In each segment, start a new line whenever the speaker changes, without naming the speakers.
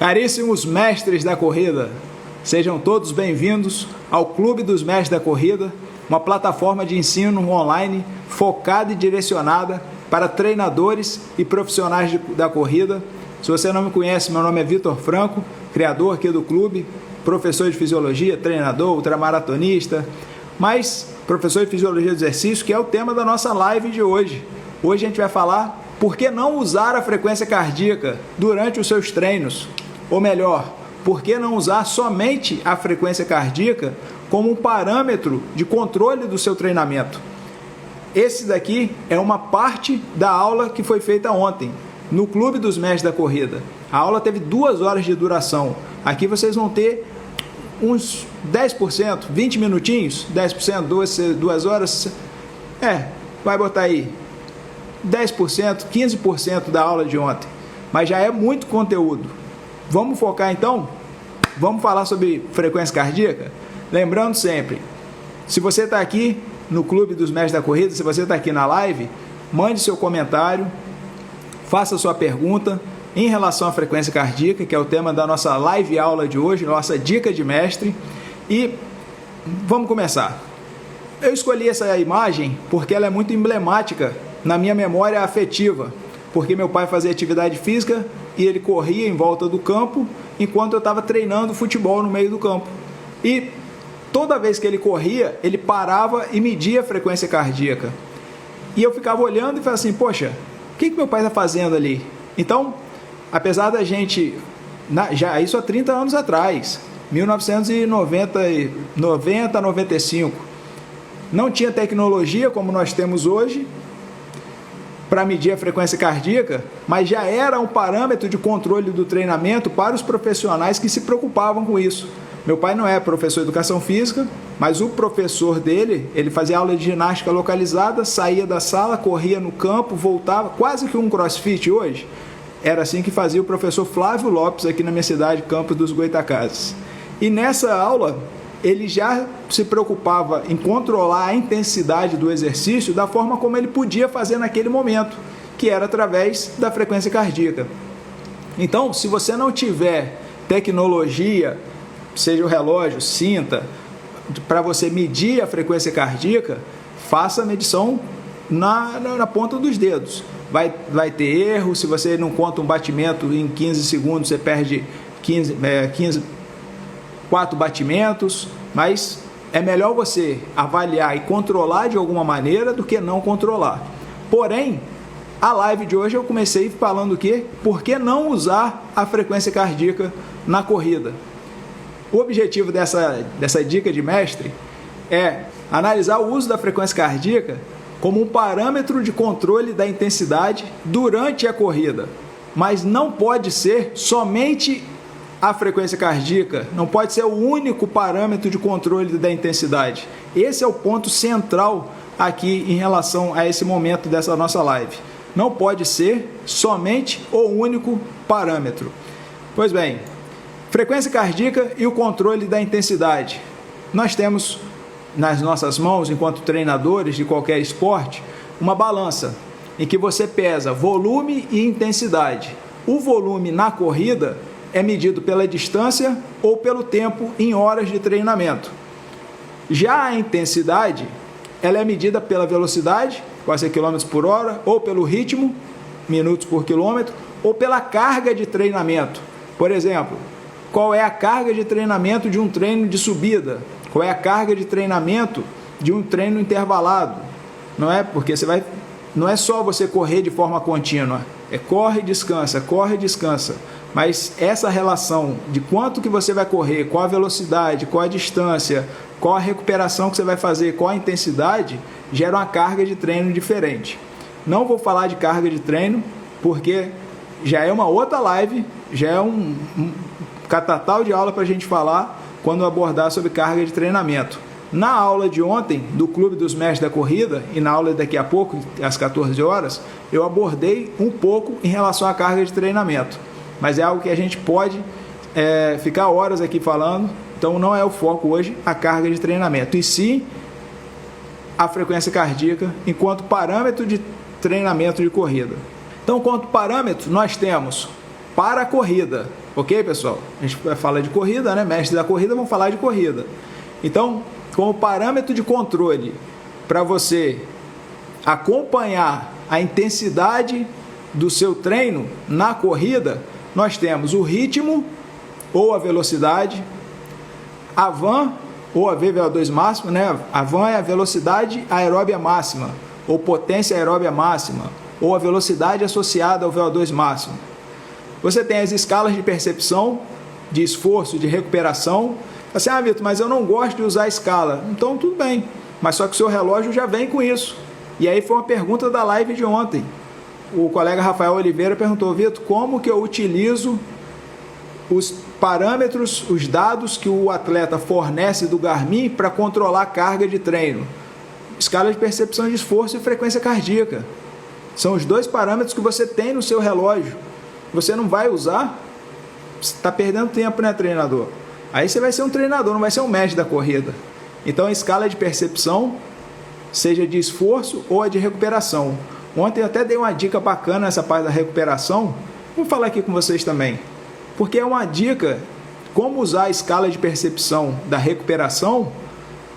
Caríssimos mestres da corrida, sejam todos bem-vindos ao Clube dos Mestres da Corrida, uma plataforma de ensino online focada e direcionada para treinadores e profissionais da corrida. Se você não me conhece, meu nome é Vitor Franco, criador aqui do clube, professor de fisiologia, treinador, ultramaratonista, mas professor de fisiologia do exercício, que é o tema da nossa live de hoje. Hoje a gente vai falar por que não usar a frequência cardíaca durante os seus treinos, ou melhor, por que não usar somente a frequência cardíaca como um parâmetro de controle do seu treinamento. Esse daqui é uma parte da aula que foi feita ontem, no Clube dos Mestres da Corrida. A aula teve 2 horas de duração. Aqui vocês vão ter uns 10%, 20 minutinhos, 10%, 2 horas, vai botar aí 10%, 15% da aula de ontem, mas já é muito conteúdo. Vamos focar então? Vamos falar sobre frequência cardíaca? Lembrando sempre, se você está aqui no Clube dos Mestres da Corrida, se você está aqui na live, mande seu comentário, faça sua pergunta em relação à frequência cardíaca, que é o tema da nossa live aula de hoje, nossa dica de mestre, e vamos começar. Eu escolhi essa imagem porque ela é muito emblemática na minha memória afetiva, porque meu pai fazia atividade física e ele corria em volta do campo enquanto eu estava treinando futebol no meio do campo. E toda vez que ele corria, ele parava e media a frequência cardíaca. E eu ficava olhando e falava assim, poxa, o que meu pai está fazendo ali? Então, apesar da gente, já isso há 30 anos atrás, 1990, 95, não tinha tecnologia como nós temos hoje para medir a frequência cardíaca, mas já era um parâmetro de controle do treinamento para os profissionais que se preocupavam com isso. Meu pai não é professor de educação física, mas o professor dele, ele fazia aula de ginástica localizada, saía da sala, corria no campo, voltava, quase que um crossfit hoje. Era assim que fazia o professor Flávio Lopes aqui na minha cidade, Campos dos Goitacazes. E nessa aula, ele já se preocupava em controlar a intensidade do exercício da forma como ele podia fazer naquele momento, que era através da frequência cardíaca. Então, se você não tiver tecnologia, seja o relógio, cinta, para você medir a frequência cardíaca, faça a medição na ponta dos dedos. Vai ter erro, se você não conta um batimento em 15 segundos, você perde 4 batimentos, mas é melhor você avaliar e controlar de alguma maneira do que não controlar. Porém, a live de hoje eu comecei falando o quê? Por que não usar a frequência cardíaca na corrida? O objetivo dessa dica de mestre é analisar o uso da frequência cardíaca como um parâmetro de controle da intensidade durante a corrida, mas não pode ser somente a frequência cardíaca, não pode ser o único parâmetro de controle da intensidade. Esse é o ponto central aqui em relação a esse momento dessa nossa live. Não pode ser somente o único parâmetro. Pois bem, frequência cardíaca e o controle da intensidade. Nós temos nas nossas mãos, enquanto treinadores de qualquer esporte, uma balança em que você pesa volume e intensidade. O volume na corrida é medido pela distância ou pelo tempo em horas de treinamento. Já a intensidade, ela é medida pela velocidade, quase km por hora, ou pelo ritmo, minutos por quilômetro, ou pela carga de treinamento. Por exemplo, qual é a carga de treinamento de um treino de subida? Qual é a carga de treinamento de um treino intervalado? Não é? Porque não é só você correr de forma contínua, é corre e descansa, corre e descansa. Mas essa relação de quanto que você vai correr, qual a velocidade, qual a distância, qual a recuperação que você vai fazer, qual a intensidade, gera uma carga de treino diferente. Não vou falar de carga de treino, porque já é uma outra live, já é um catatal de aula para a gente falar quando abordar sobre carga de treinamento. Na aula de ontem, do Clube dos Mestres da Corrida, e na aula daqui a pouco, às 14 horas, eu abordei um pouco em relação à carga de treinamento. Mas é algo que a gente pode ficar horas aqui falando, então não é o foco hoje a carga de treinamento, e sim a frequência cardíaca enquanto parâmetro de treinamento de corrida. Então, quanto parâmetro, nós temos para a corrida Ok, pessoal? A gente vai falar de corrida, né? Mestres da corrida vão falar de corrida. Então, como parâmetro de controle para você acompanhar a intensidade do seu treino na corrida, nós temos o ritmo ou a velocidade, a VAM ou a VO2 máxima, né? A VAM é a velocidade aeróbia máxima, ou potência aeróbia máxima, ou a velocidade associada ao VO2 máximo. Você tem as escalas de percepção, de esforço, de recuperação. Assim, Vitor, mas eu não gosto de usar a escala. Então, tudo bem, mas só que o seu relógio já vem com isso. E aí foi uma pergunta da live de ontem. O colega Rafael Oliveira perguntou, Vitor, como que eu utilizo os parâmetros, os dados que o atleta fornece do Garmin para controlar a carga de treino? Escala de percepção de esforço e frequência cardíaca. São os dois parâmetros que você tem no seu relógio. Você não vai usar, você está perdendo tempo, né, treinador? Aí você vai ser um treinador, não vai ser um mestre da corrida. Então a escala de percepção, seja de esforço ou a de recuperação. Ontem eu até dei uma dica bacana nessa parte da recuperação. Vou falar aqui com vocês também. Porque é uma dica como usar a escala de percepção da recuperação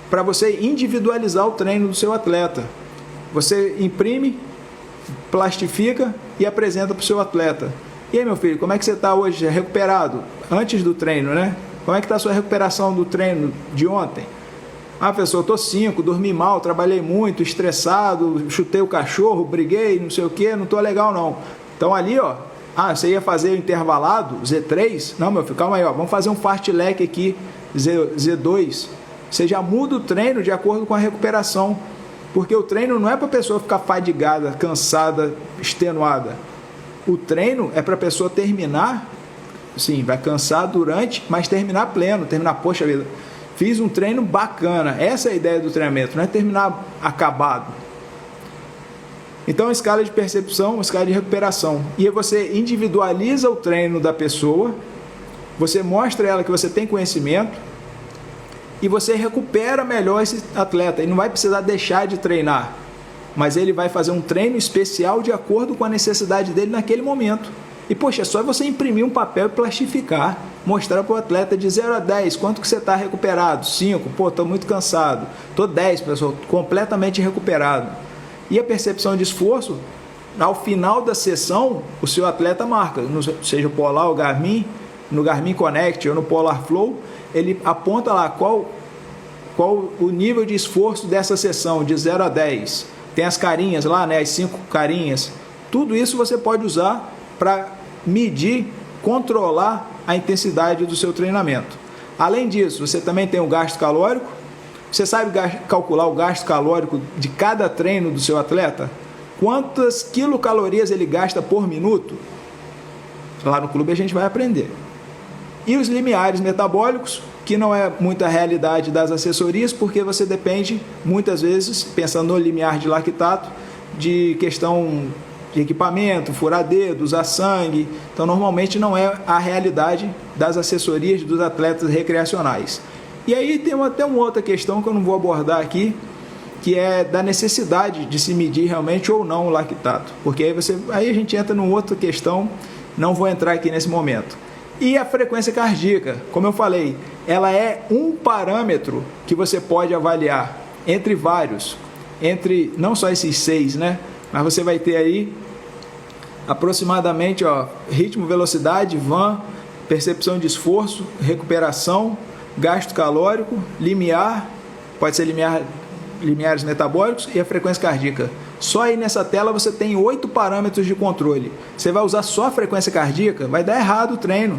para você individualizar o treino do seu atleta. Você imprime, plastifica e apresenta para o seu atleta. E aí, meu filho, como é que você está hoje? Recuperado? Antes do treino, né? Como é que está a sua recuperação do treino de ontem? Ah, professor, eu estou 5, dormi mal, trabalhei muito, estressado, chutei o cachorro, briguei, não sei o que, não estou legal não. Então ali, ó, você ia fazer o intervalado, Z3? Não, meu filho, calma aí, ó, vamos fazer um fartlek aqui, Z2. Você já muda o treino de acordo com a recuperação, porque o treino não é para a pessoa ficar fadigada, cansada, extenuada. O treino é para a pessoa terminar, sim, vai cansar durante, mas terminar pleno, terminar, poxa vida, fiz um treino bacana. Essa é a ideia do treinamento, não é terminar acabado. Então, escala de percepção, escala de recuperação. E aí você individualiza o treino da pessoa, você mostra a ela que você tem conhecimento e você recupera melhor esse atleta. Ele não vai precisar deixar de treinar, mas ele vai fazer um treino especial de acordo com a necessidade dele naquele momento. E, poxa, é só você imprimir um papel e plastificar, mostrar para o atleta de 0 a 10, quanto que você está recuperado? 5, pô, estou muito cansado. Estou 10, pessoal, completamente recuperado. E a percepção de esforço, ao final da sessão, o seu atleta marca, seja o Polar ou Garmin, no Garmin Connect ou no Polar Flow, ele aponta lá qual o nível de esforço dessa sessão, de 0 a 10. Tem as carinhas lá, né, as 5 carinhas. Tudo isso você pode usar para medir, controlar a intensidade do seu treinamento. Além disso, você também tem o gasto calórico. Você sabe calcular o gasto calórico de cada treino do seu atleta? Quantas quilocalorias ele gasta por minuto? Lá no clube a gente vai aprender. E os limiares metabólicos, que não é muita realidade das assessorias, porque você depende, muitas vezes, pensando no limiar de lactato, de questão de equipamento, furar dedo, usar sangue. Então, normalmente não é a realidade das assessorias dos atletas recreacionais. E aí tem até uma outra questão que eu não vou abordar aqui, que é da necessidade de se medir realmente ou não o lactato. Porque aí a gente entra numa outra questão, não vou entrar aqui nesse momento. E a frequência cardíaca, como eu falei, ela é um parâmetro que você pode avaliar entre vários, entre não só esses 6, né? Mas você vai ter aí aproximadamente, ó, ritmo, velocidade, VAM, percepção de esforço, recuperação, gasto calórico, limiar, pode ser limiares metabólicos e a frequência cardíaca. Só aí nessa tela você tem 8 parâmetros de controle. Você vai usar só a frequência cardíaca, vai dar errado o treino.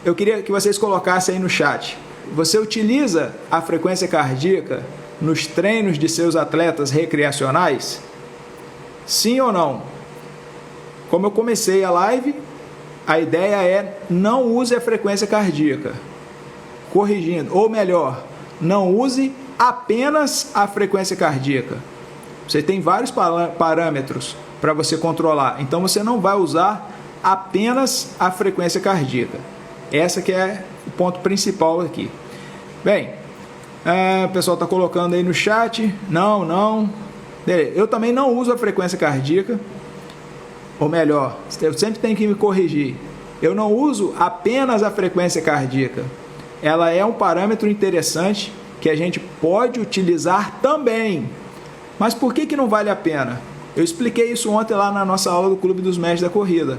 Eu queria que vocês colocassem aí no chat. Você utiliza a frequência cardíaca nos treinos de seus atletas recreacionais? Sim ou não? Como eu comecei a live, a ideia é não use a frequência cardíaca. Corrigindo, ou melhor, não use apenas a frequência cardíaca. Você tem vários parâmetros para você controlar. Então você não vai usar apenas a frequência cardíaca. Essa que é o ponto principal aqui. Bem, o pessoal está colocando aí no chat. Não. Eu também não uso a frequência cardíaca. Ou melhor, eu sempre tenho que me corrigir. Eu não uso apenas a frequência cardíaca. Ela é um parâmetro interessante que a gente pode utilizar também. Mas por que não vale a pena? Eu expliquei isso ontem lá na nossa aula do Clube dos Mestres da Corrida.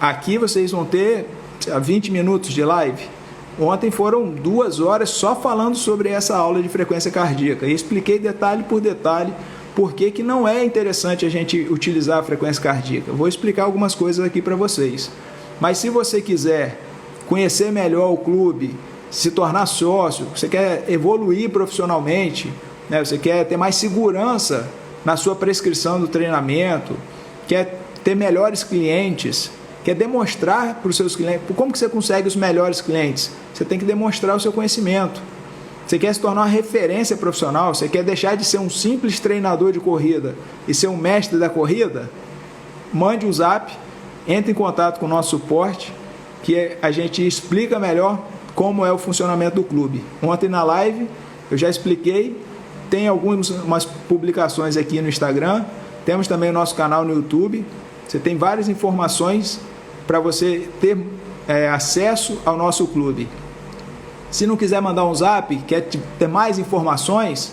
Aqui vocês vão ter 20 minutos de live. Ontem foram 2 horas só falando sobre essa aula de frequência cardíaca. E expliquei detalhe por detalhe por que não é interessante a gente utilizar a frequência cardíaca. Vou explicar algumas coisas aqui para vocês. Mas se você quiser conhecer melhor o clube, se tornar sócio, você quer evoluir profissionalmente, né? Você quer ter mais segurança na sua prescrição do treinamento, quer ter melhores clientes, quer demonstrar para os seus clientes. Como que você consegue os melhores clientes? Você tem que demonstrar o seu conhecimento. Você quer se tornar uma referência profissional, você quer deixar de ser um simples treinador de corrida e ser um mestre da corrida? Mande um zap, entre em contato com o nosso suporte, que a gente explica melhor como é o funcionamento do clube. Ontem na live eu já expliquei, tem algumas publicações aqui no Instagram, temos também o nosso canal no YouTube. Você tem várias informações para você ter acesso ao nosso clube. Se não quiser mandar um zap, quer ter mais informações,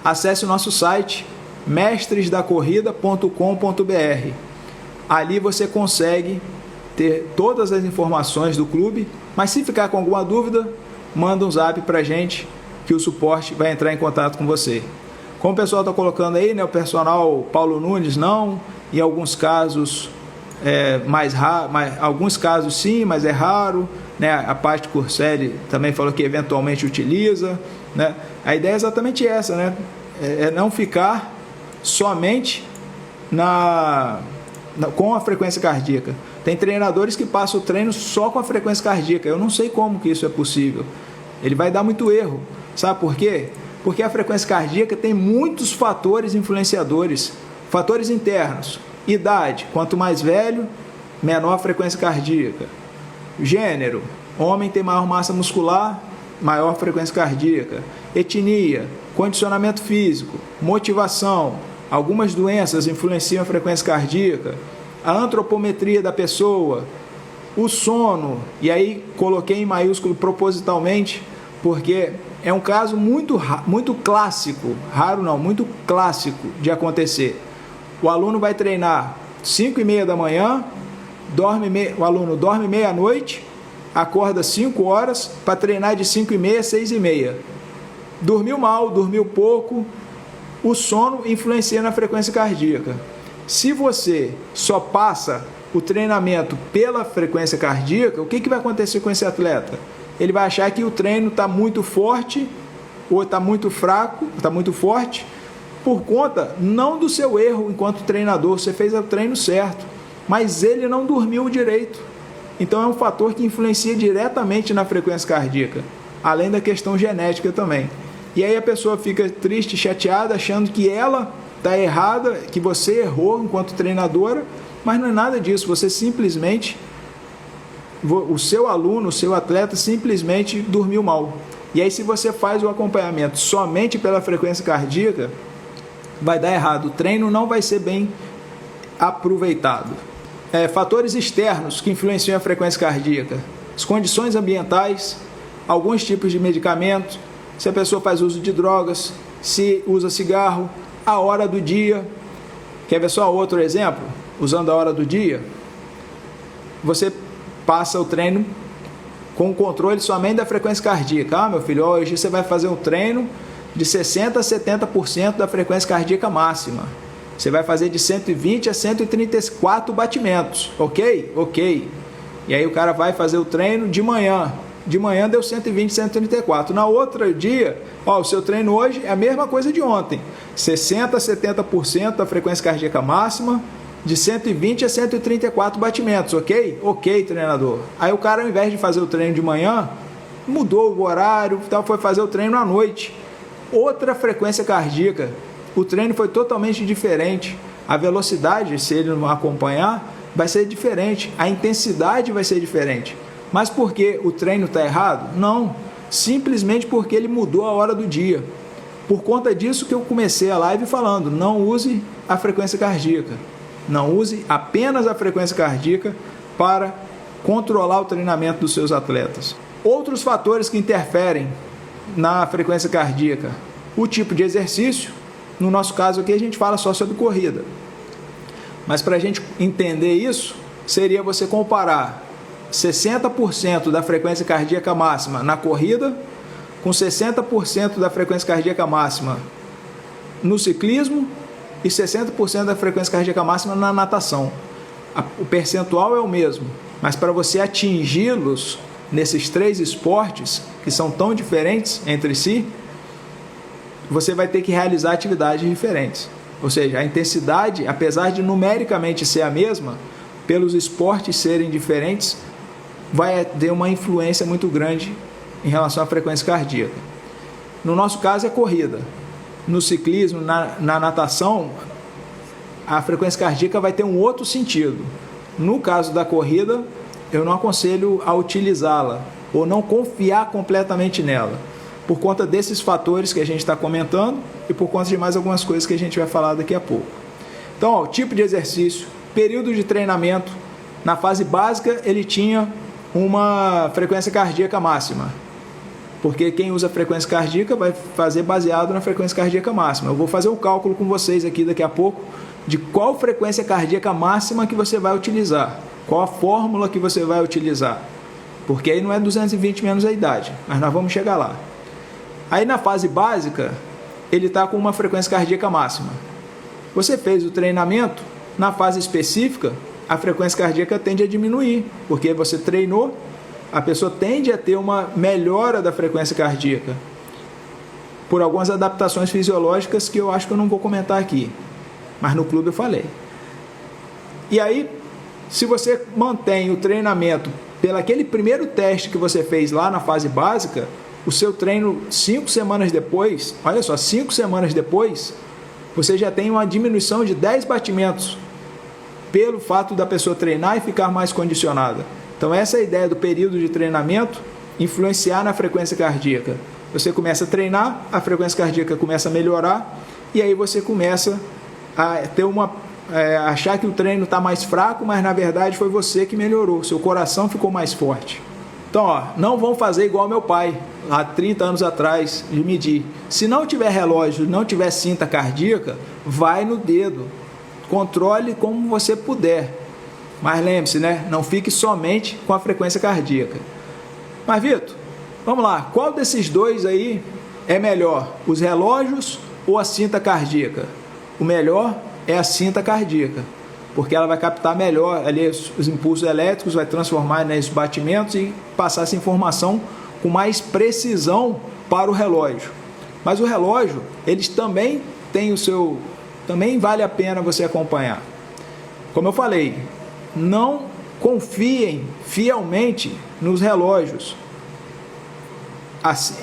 acesse o nosso site mestresdacorrida.com.br. Ali você consegue ter todas as informações do clube, mas se ficar com alguma dúvida, manda um zap para a gente que o suporte vai entrar em contato com você. Como o pessoal está colocando aí, né, o personal Paulo Nunes não, em alguns casos mais raro, alguns casos sim, mas é raro, né? A parte Curselli também falou que eventualmente utiliza, né? A ideia é exatamente essa, né? É não ficar somente com a frequência cardíaca. Tem treinadores que passam o treino só com a frequência cardíaca. Eu não sei como que isso é possível. Ele vai dar muito erro. Sabe por quê? Porque a frequência cardíaca tem muitos fatores influenciadores. Fatores internos. Idade. Quanto mais velho, menor a frequência cardíaca. Gênero. Homem tem maior massa muscular, maior frequência cardíaca. Etnia. Condicionamento físico. Motivação. Algumas doenças influenciam a frequência cardíaca. A antropometria da pessoa, o sono, e aí coloquei em maiúsculo propositalmente, porque é um caso muito clássico, raro não, muito clássico de acontecer. O aluno vai treinar 5h30 da manhã, o aluno dorme meia-noite, acorda 5 horas para treinar de 5h30 a 6h30. Dormiu mal, dormiu pouco, o sono influencia na frequência cardíaca. Se você só passa o treinamento pela frequência cardíaca, o que vai acontecer com esse atleta? Ele vai achar que o treino está muito forte ou está muito fraco, está muito forte, por conta não do seu erro enquanto treinador. Você fez o treino certo, mas ele não dormiu direito. Então é um fator que influencia diretamente na frequência cardíaca, além da questão genética também. E aí a pessoa fica triste, chateada, achando que ela está errada, que você errou enquanto treinadora, mas não é nada disso. Você simplesmente, o seu aluno, o seu atleta simplesmente dormiu mal. E aí se você faz o acompanhamento somente pela frequência cardíaca, vai dar errado. O treino não vai ser bem aproveitado. Fatores externos que influenciam a frequência cardíaca. As condições ambientais, alguns tipos de medicamentos, se a pessoa faz uso de drogas, se usa cigarro, a hora do dia. Quer ver só outro exemplo? Usando a hora do dia, você passa o treino com o controle somente da frequência cardíaca. Meu filho, hoje você vai fazer um treino de 60% a 70% da frequência cardíaca máxima. Você vai fazer de 120 a 134 batimentos, ok? Ok. E aí o cara vai fazer o treino de manhã. De manhã deu 120, 134. Na outra dia, o seu treino hoje é a mesma coisa de ontem. 60% a 70% da frequência cardíaca máxima, de 120 a 134 batimentos, ok? Ok, treinador. Aí o cara, ao invés de fazer o treino de manhã, mudou o horário, foi fazer o treino à noite. Outra frequência cardíaca. O treino foi totalmente diferente. A velocidade, se ele não acompanhar, vai ser diferente. A intensidade vai ser diferente. Mas por que o treino está errado? Não, simplesmente porque ele mudou a hora do dia. Por conta disso que eu comecei a live falando, não use a frequência cardíaca. Não use apenas a frequência cardíaca para controlar o treinamento dos seus atletas. Outros fatores que interferem na frequência cardíaca: o tipo de exercício. No nosso caso aqui a gente fala só sobre corrida, mas para a gente entender isso, seria você comparar 60% da frequência cardíaca máxima na corrida com 60% da frequência cardíaca máxima no ciclismo e 60% da frequência cardíaca máxima na natação. O percentual é o mesmo, mas para você atingi-los nesses três esportes, que são tão diferentes entre si, você vai ter que realizar atividades diferentes. Ou seja, a intensidade, apesar de numericamente ser a mesma, pelos esportes serem diferentes, vai ter uma influência muito grande em relação à frequência cardíaca. No nosso caso é corrida. No ciclismo, na natação, a frequência cardíaca vai ter um outro sentido. No caso da corrida, eu não aconselho a utilizá-la ou não confiar completamente nela, por conta desses fatores que a gente está comentando e por conta de mais algumas coisas que a gente vai falar daqui a pouco. Então, ó, tipo de exercício, período de treinamento. Na fase básica, ele tinha uma frequência cardíaca máxima, porque quem usa frequência cardíaca vai fazer baseado na frequência cardíaca máxima. Eu vou fazer o cálculo com vocês aqui daqui a pouco de qual frequência cardíaca máxima que você vai utilizar, qual a fórmula que você vai utilizar, porque aí não é 220 menos a idade, mas nós vamos chegar lá. Aí na fase básica, ele está com uma frequência cardíaca máxima. Você fez o treinamento, na fase específica, a frequência cardíaca tende a diminuir, porque você treinou, a pessoa tende a ter uma melhora da frequência cardíaca, por algumas adaptações fisiológicas que eu acho que eu não vou comentar aqui, mas no clube eu falei. E aí, se você mantém o treinamento pelo aquele primeiro teste que você fez lá na fase básica, o seu treino 5 semanas depois, olha só, 5 semanas depois, você já tem uma diminuição de 10 batimentos, pelo fato da pessoa treinar e ficar mais condicionada. Então essa é a ideia do período de treinamento, influenciar na frequência cardíaca. Você começa a treinar, a frequência cardíaca começa a melhorar, e aí você começa a ter achar que o treino está mais fraco, mas na verdade foi você que melhorou, seu coração ficou mais forte. Então, ó, não vão fazer igual meu pai, há 30 anos atrás, de medir. Se não tiver relógio, não tiver cinta cardíaca, vai no dedo. Controle como você puder. Mas lembre-se, né? Não fique somente com a frequência cardíaca. Mas, Vitor, vamos lá. Qual desses dois aí é melhor? Os relógios ou a cinta cardíaca? O melhor é a cinta cardíaca, porque ela vai captar melhor ali os impulsos elétricos, vai transformar nesses batimentos e passar essa informação com mais precisão para o relógio. Mas o relógio, eles também têm também vale a pena você acompanhar. Como eu falei, não confiem fielmente nos relógios.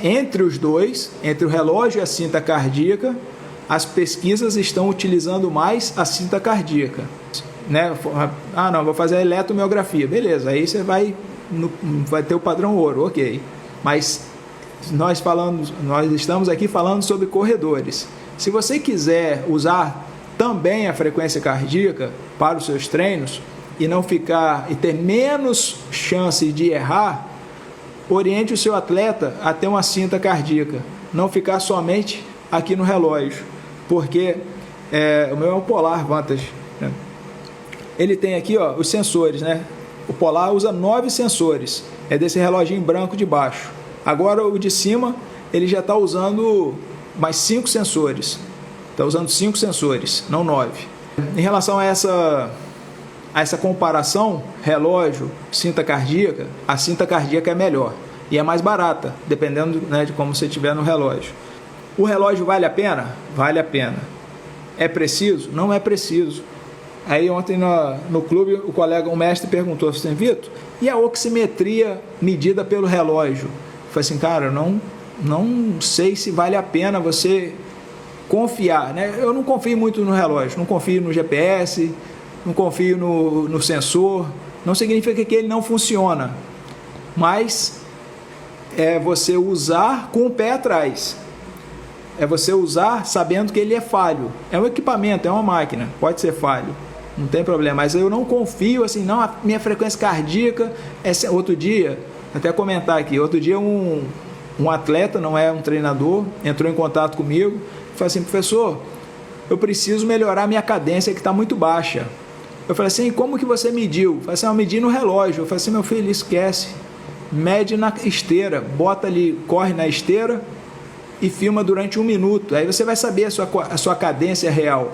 Entre os dois, entre o relógio e a cinta cardíaca, as pesquisas estão utilizando mais a cinta cardíaca, né? Ah, não, vou fazer a eletromiografia, beleza, aí você vai ter o padrão ouro, ok. Mas nós estamos aqui falando sobre corredores. Se você quiser usar também a frequência cardíaca para os seus treinos e não ficar e ter menos chance de errar, oriente o seu atleta a ter uma cinta cardíaca, não ficar somente aqui no relógio, porque o meu é um Polar Vantage, né? Ele tem aqui, ó, os sensores, né? O Polar usa 9 sensores, é desse reloginho branco de baixo. Agora o de cima ele já está usando mais 5 sensores, está usando 5 sensores, não 9. Em relação a essa comparação, relógio, cinta cardíaca, a cinta cardíaca é melhor e é mais barata, dependendo, né, de como você estiver no relógio. O relógio vale a pena? Vale a pena. É preciso? Não é preciso. Aí ontem no clube o mestre perguntou assim: Vitor, e a oximetria medida pelo relógio? Eu falei assim, cara, não sei se vale a pena você confiar, né? Eu não confio muito no relógio, não confio no GPS, não confio no sensor. Não significa que ele não funciona, mas é você usar com o pé atrás. É você usar sabendo que ele é falho. É um equipamento, é uma máquina, pode ser falho. não tem problema, mas eu não confio assim, não, a minha frequência cardíaca é... Outro dia, até comentar aqui, outro dia um atleta, não é um treinador, entrou em contato comigo, falou assim, professor, eu preciso melhorar minha cadência que está muito baixa. Eu falei assim, como que você mediu? Eu falei assim, eu medi no relógio. Eu falei assim, meu filho, esquece, mede na esteira, bota ali, corre na esteira e filma durante 1 minuto, aí você vai saber a sua cadência real.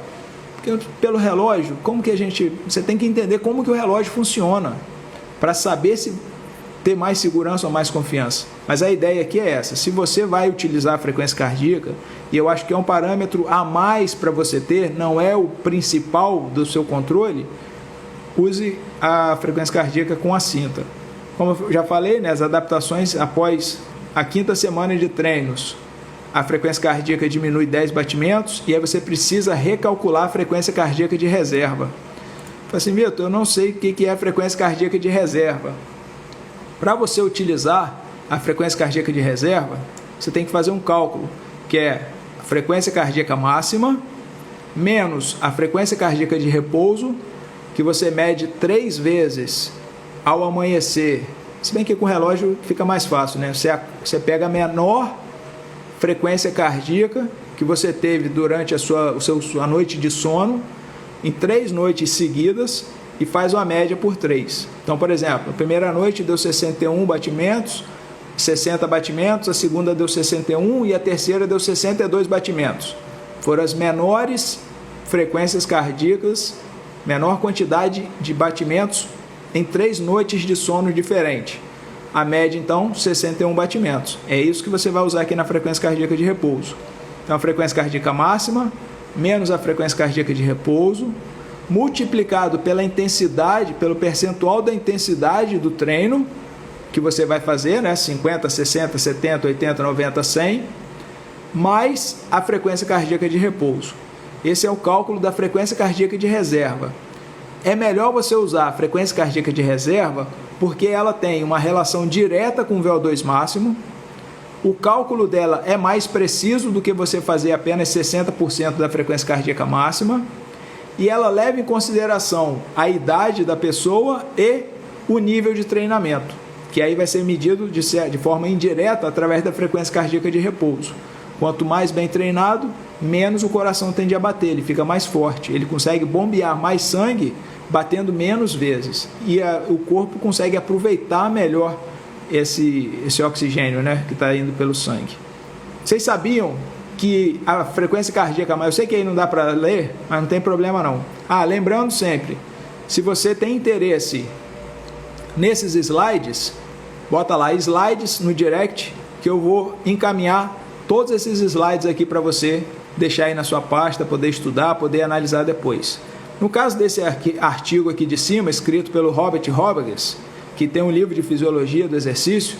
Porque pelo relógio, como que você tem que entender como que o relógio funciona, para saber se ter mais segurança ou mais confiança. Mas a ideia aqui é essa, se você vai utilizar a frequência cardíaca, e eu acho que é um parâmetro a mais para você ter, não é o principal do seu controle, use a frequência cardíaca com a cinta. Como eu já falei, né, as adaptações após a 5ª semana de treinos, a frequência cardíaca diminui 10 batimentos e aí você precisa recalcular a frequência cardíaca de reserva. Fala assim, Vitor, eu não sei o que é a frequência cardíaca de reserva. Para você utilizar a frequência cardíaca de reserva, você tem que fazer um cálculo, que é a frequência cardíaca máxima menos a frequência cardíaca de repouso, que você mede 3 vezes ao amanhecer. Se bem que com o relógio fica mais fácil, né? Você pega a menor frequência cardíaca que você teve durante a sua noite de sono, em 3 noites seguidas, e faz uma média por 3. Então, por exemplo, a primeira noite deu 61 batimentos, 60 batimentos, a segunda deu 61 e a terceira deu 62 batimentos. Foram as menores frequências cardíacas, menor quantidade de batimentos em 3 noites de sono diferentes. A média, então, 61 batimentos. É isso que você vai usar aqui na frequência cardíaca de repouso. Então, a frequência cardíaca máxima, menos a frequência cardíaca de repouso, multiplicado pela intensidade, pelo percentual da intensidade do treino que você vai fazer, né? 50, 60, 70, 80, 90, 100, mais a frequência cardíaca de repouso. Esse é o cálculo da frequência cardíaca de reserva. É melhor você usar a frequência cardíaca de reserva porque ela tem uma relação direta com o VO2 máximo, o cálculo dela é mais preciso do que você fazer apenas 60% da frequência cardíaca máxima, e ela leva em consideração a idade da pessoa e o nível de treinamento, que aí vai ser medido de forma indireta através da frequência cardíaca de repouso. Quanto mais bem treinado, menos o coração tende a bater, ele fica mais forte, ele consegue bombear mais sangue batendo menos vezes, e o corpo consegue aproveitar melhor esse oxigênio, né, que está indo pelo sangue. Vocês sabiam que a frequência cardíaca, mas eu sei que aí não dá para ler, mas não tem problema não. Lembrando sempre, se você tem interesse nesses slides, bota lá slides no direct, que eu vou encaminhar todos esses slides aqui para você deixar aí na sua pasta, poder estudar, poder analisar depois. No caso desse artigo aqui de cima, escrito pelo Robert Roberts, que tem um livro de fisiologia do exercício,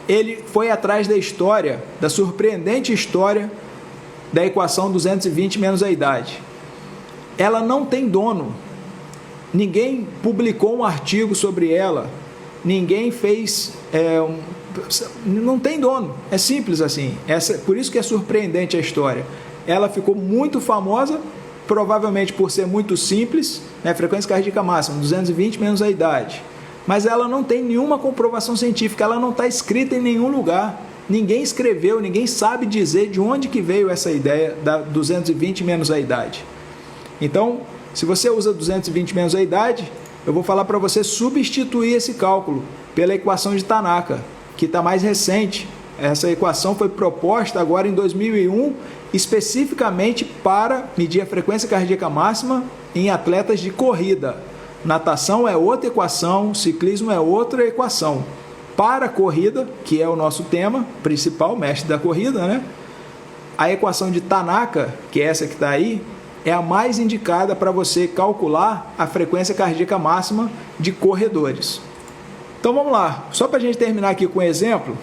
ele foi atrás da história, da surpreendente história da equação 220 menos a idade. Ela não tem dono. Ninguém publicou um artigo sobre ela. Ninguém fez... não tem dono. É simples assim. Por isso que é surpreendente a história. Ela ficou muito famosa, provavelmente por ser muito simples, né? Frequência cardíaca máxima, 220 menos a idade. Mas ela não tem nenhuma comprovação científica, ela não está escrita em nenhum lugar. Ninguém escreveu, ninguém sabe dizer de onde que veio essa ideia da 220 menos a idade. Então, se você usa 220 menos a idade, eu vou falar para você substituir esse cálculo pela equação de Tanaka, que está mais recente. Essa equação foi proposta agora em 2001, especificamente para medir a frequência cardíaca máxima em atletas de corrida. Natação é outra equação, ciclismo é outra equação. Para a corrida, que é o nosso tema principal, mestre da corrida, né? A equação de Tanaka, que é essa que está aí, é a mais indicada para você calcular a frequência cardíaca máxima de corredores. Então vamos lá, só para a gente terminar aqui com um exemplo,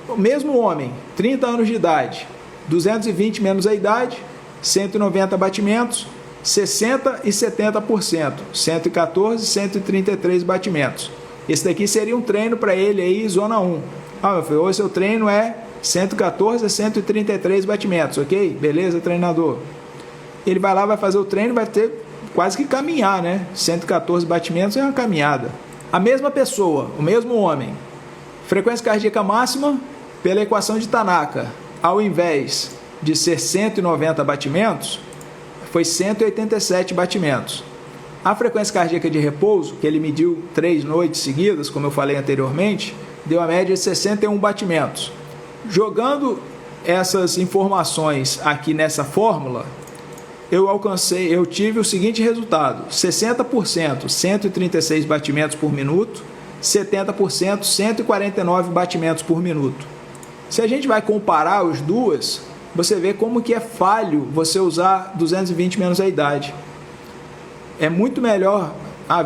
o mesmo homem, 30 anos de idade, 220 menos a idade, 190 batimentos, 60% e 70%, 114 e 133 batimentos. Esse daqui seria um treino para ele aí, zona 1. Meu filho, hoje seu treino é 114 a 133 batimentos, ok? Beleza, treinador? Ele vai lá, vai fazer o treino, vai ter quase que caminhar, né? 114 batimentos é uma caminhada. A mesma pessoa, o mesmo homem, frequência cardíaca máxima, pela equação de Tanaka, ao invés de ser 190 batimentos, foi 187 batimentos. A frequência cardíaca de repouso, que ele mediu 3 noites seguidas, como eu falei anteriormente, deu a média de 61 batimentos. Jogando essas informações aqui nessa fórmula, eu tive o seguinte resultado: 60%, 136 batimentos por minuto, 70%, 149 batimentos por minuto. Se a gente vai comparar os duas, você vê como que é falho você usar 220 menos a idade. É muito melhor,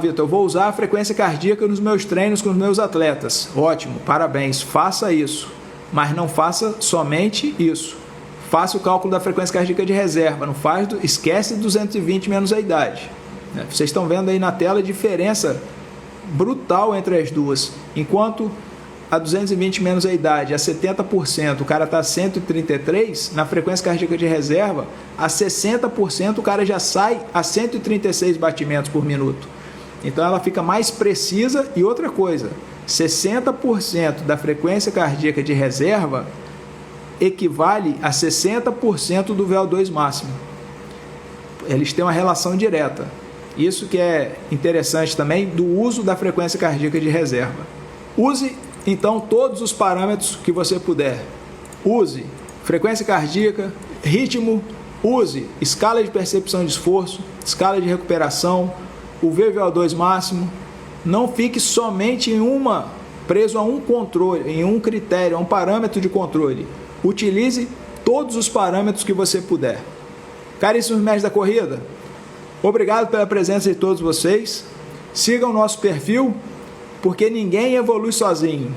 Vitor, eu vou usar a frequência cardíaca nos meus treinos com os meus atletas. Ótimo, parabéns, faça isso. Mas não faça somente isso. Faça o cálculo da frequência cardíaca de reserva, não faz, esquece 220 menos a idade. Vocês estão vendo aí na tela a diferença brutal entre as duas. Enquanto a 220 menos a idade, a 70%, o cara está a 133, na frequência cardíaca de reserva, a 60% o cara já sai a 136 batimentos por minuto. Então ela fica mais precisa. E outra coisa, 60% da frequência cardíaca de reserva equivale a 60% do VO2 máximo. Eles têm uma relação direta. Isso que é interessante também do uso da frequência cardíaca de reserva. Use então todos os parâmetros que você puder. Use frequência cardíaca, ritmo, use escala de percepção de esforço, escala de recuperação, o VO2 máximo. Não fique somente preso a um controle, em um critério, a um parâmetro de controle. Utilize todos os parâmetros que você puder. Caríssimos mestres da corrida, obrigado pela presença de todos vocês. Sigam o nosso perfil, porque ninguém evolui sozinho.